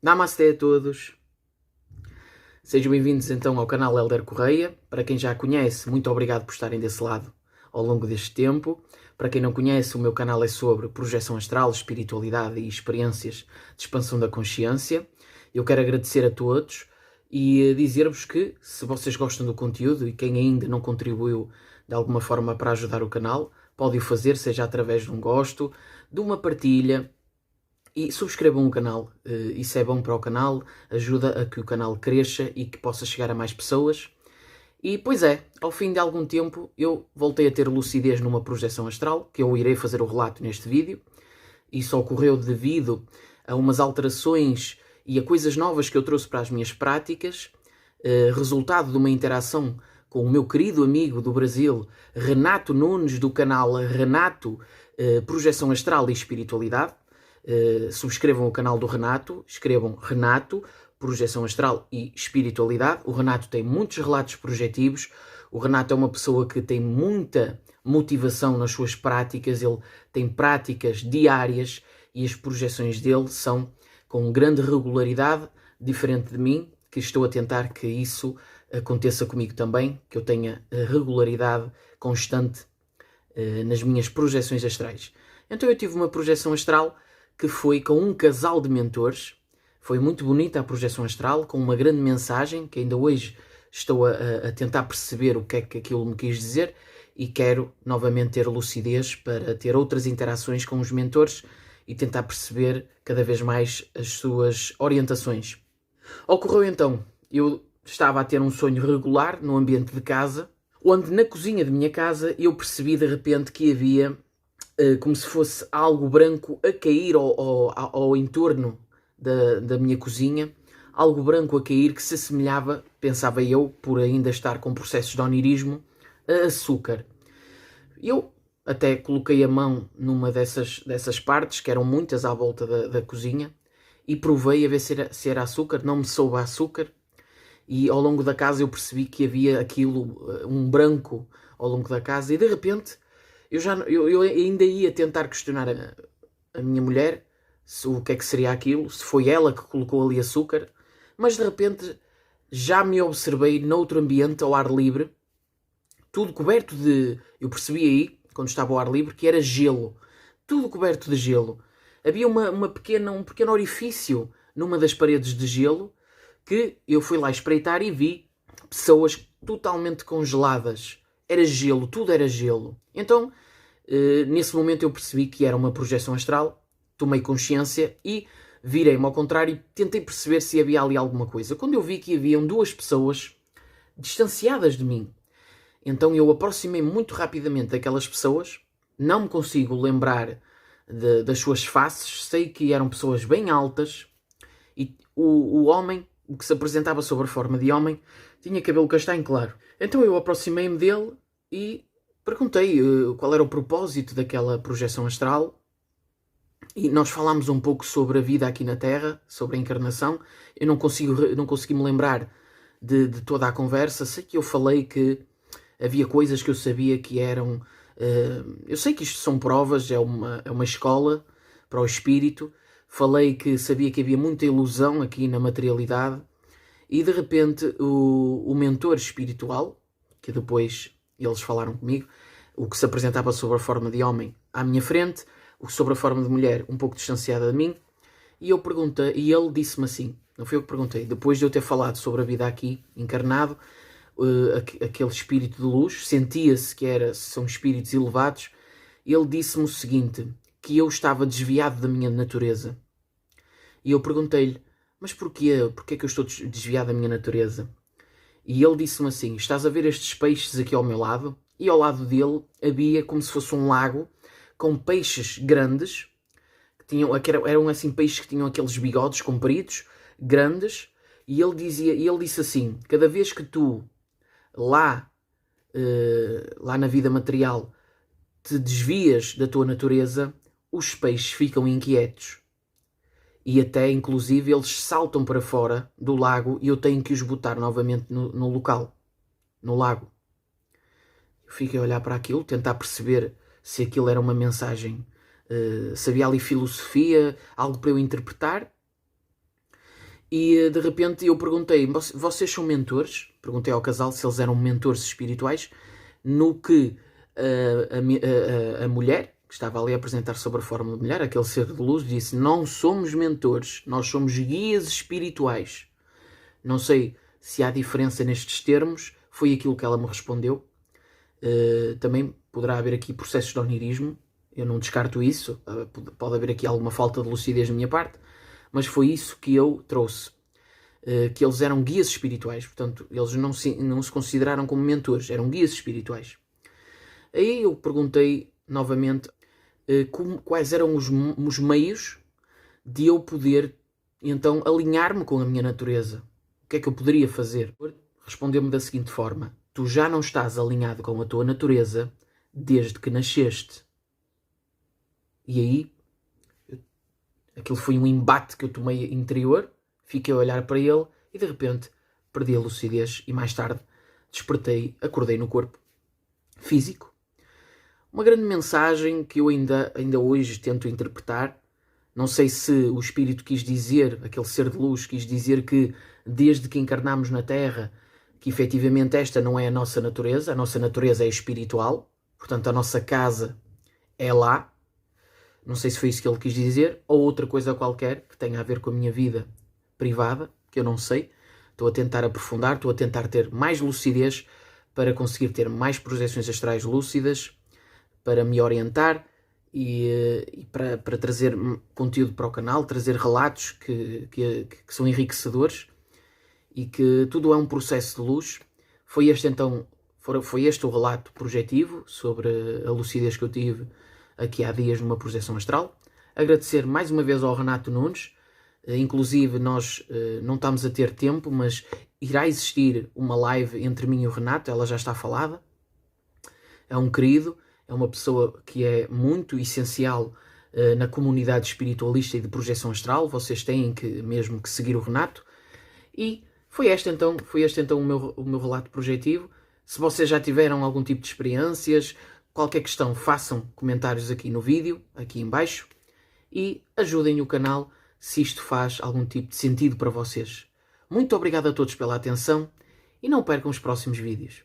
Namastê a todos. Sejam bem-vindos então ao canal Helder Correia. Para quem já conhece, muito obrigado por estarem desse lado ao longo deste tempo. Para quem não conhece, o meu canal é sobre projeção astral, espiritualidade e experiências de expansão da consciência. Eu quero agradecer a todos e dizer-vos que, se vocês gostam do conteúdo e quem ainda não contribuiu de alguma forma para ajudar o canal, pode o fazer, seja através de um gosto, de uma partilha. E subscrevam o canal, isso é bom para o canal, ajuda a que o canal cresça e que possa chegar a mais pessoas. E pois é, ao fim de algum tempo eu voltei a ter lucidez numa projeção astral, que eu irei fazer o relato neste vídeo. Isso ocorreu devido a umas alterações e a coisas novas que eu trouxe para as minhas práticas, resultado de uma interação com o meu querido amigo do Brasil, Renato Nunes, do canal Renato Projeção Astral e Espiritualidade. Subscrevam o canal do Renato, escrevam Renato, Projeção Astral e Espiritualidade. O Renato tem muitos relatos projetivos, o Renato é uma pessoa que tem muita motivação nas suas práticas, ele tem práticas diárias e as projeções dele são com grande regularidade, diferente de mim, que estou a tentar que isso aconteça comigo também, que eu tenha regularidade constante nas minhas projeções astrais. Então eu tive uma projeção astral que foi com um casal de mentores. Foi muito bonita a projeção astral, com uma grande mensagem, que ainda hoje estou a tentar perceber o que é que aquilo me quis dizer e quero novamente ter lucidez para ter outras interações com os mentores e tentar perceber cada vez mais as suas orientações. Ocorreu então, eu estava a ter um sonho regular no ambiente de casa, onde na cozinha de minha casa eu percebi de repente que havia como se fosse algo branco a cair ao entorno da minha cozinha, algo branco a cair que se assemelhava, pensava eu, por ainda estar com processos de onirismo, a açúcar. Eu até coloquei a mão numa dessas partes, que eram muitas à volta da cozinha, e provei a ver se era açúcar, não me soube a açúcar, e ao longo da casa eu percebi que havia aquilo, um branco ao longo da casa, e de repente eu ainda ia tentar questionar a minha mulher o que é que seria aquilo, se foi ela que colocou ali açúcar, mas de repente já me observei noutro ambiente ao ar livre, tudo coberto de... Eu percebi aí, quando estava ao ar livre, que era gelo, tudo coberto de gelo. Havia um pequeno orifício numa das paredes de gelo que eu fui lá espreitar e vi pessoas totalmente congeladas. Era gelo, tudo era gelo. Então, nesse momento eu percebi que era uma projeção astral, tomei consciência e virei-me ao contrário e tentei perceber se havia ali alguma coisa. Quando eu vi que haviam duas pessoas distanciadas de mim, então eu aproximei-me muito rapidamente daquelas pessoas, não me consigo lembrar das suas faces, sei que eram pessoas bem altas e o homem, o que se apresentava sob a forma de homem, tinha cabelo castanho claro. Então eu aproximei-me dele e perguntei qual era o propósito daquela projeção astral e nós falámos um pouco sobre a vida aqui na Terra, sobre a encarnação. Eu não consegui me lembrar de toda a conversa. Sei que eu falei que havia coisas que eu sabia que eram... eu sei que isto são provas, é uma escola para o espírito. Falei que sabia que havia muita ilusão aqui na materialidade e de repente o mentor espiritual, que depois eles falaram comigo, o que se apresentava sob a forma de homem à minha frente, o que sob a forma de mulher um pouco distanciada de mim, e eu perguntei, e ele disse-me assim, não foi eu que perguntei, depois de eu ter falado sobre a vida aqui, encarnado, aquele espírito de luz, sentia-se que são espíritos elevados, ele disse-me o seguinte, que eu estava desviado da minha natureza. E eu perguntei-lhe, mas porquê? Porquê que eu estou desviado da minha natureza? E ele disse-me assim, estás a ver estes peixes aqui ao meu lado? E ao lado dele havia como se fosse um lago com peixes grandes, eram assim peixes que tinham aqueles bigodes compridos, grandes, e ele disse assim, cada vez que tu lá na vida material te desvias da tua natureza, os peixes ficam inquietos. E até, inclusive, eles saltam para fora do lago e eu tenho que os botar novamente no local, no lago. Eu fiquei a olhar para aquilo, tentar perceber se aquilo era uma mensagem, se havia ali filosofia, algo para eu interpretar. E de repente eu perguntei, vocês são mentores? Perguntei ao casal se eles eram mentores espirituais, no que a mulher, que estava ali a apresentar sobre a forma de mulher, aquele ser de luz, disse, não somos mentores, nós somos guias espirituais. Não sei se há diferença nestes termos, foi aquilo que ela me respondeu. Também poderá haver aqui processos de onirismo, eu não descarto isso, pode haver aqui alguma falta de lucidez da minha parte, mas foi isso que eu trouxe, que eles eram guias espirituais, portanto, eles não se consideraram como mentores, eram guias espirituais. Aí eu perguntei novamente quais eram os meios de eu poder, então, alinhar-me com a minha natureza. O que é que eu poderia fazer? Respondeu-me da seguinte forma, tu já não estás alinhado com a tua natureza desde que nasceste. E aí, aquilo foi um embate que eu tomei interior, fiquei a olhar para ele e de repente perdi a lucidez e mais tarde despertei, acordei no corpo físico. Uma grande mensagem que eu ainda hoje tento interpretar. Não sei se o Espírito quis dizer, aquele ser de luz, quis dizer que desde que encarnamos na Terra, que efetivamente esta não é a nossa natureza é espiritual, portanto a nossa casa é lá. Não sei se foi isso que ele quis dizer, ou outra coisa qualquer que tenha a ver com a minha vida privada, que eu não sei. Estou a tentar aprofundar, estou a tentar ter mais lucidez para conseguir ter mais projeções astrais lúcidas, para me orientar e para trazer conteúdo para o canal, trazer relatos que são enriquecedores e que tudo é um processo de luz. Foi este o relato projetivo sobre a lucidez que eu tive aqui há dias numa projeção astral. Agradecer mais uma vez ao Renato Nunes, inclusive nós não estamos a ter tempo, mas irá existir uma live entre mim e o Renato, ela já está falada. É um querido, é uma pessoa que é muito essencial na comunidade espiritualista e de projeção astral, vocês têm mesmo que seguir o Renato. E foi este então o meu relato projetivo. Se vocês já tiveram algum tipo de experiências, qualquer questão, façam comentários aqui no vídeo, aqui em baixo, e ajudem o canal se isto faz algum tipo de sentido para vocês. Muito obrigado a todos pela atenção e não percam os próximos vídeos.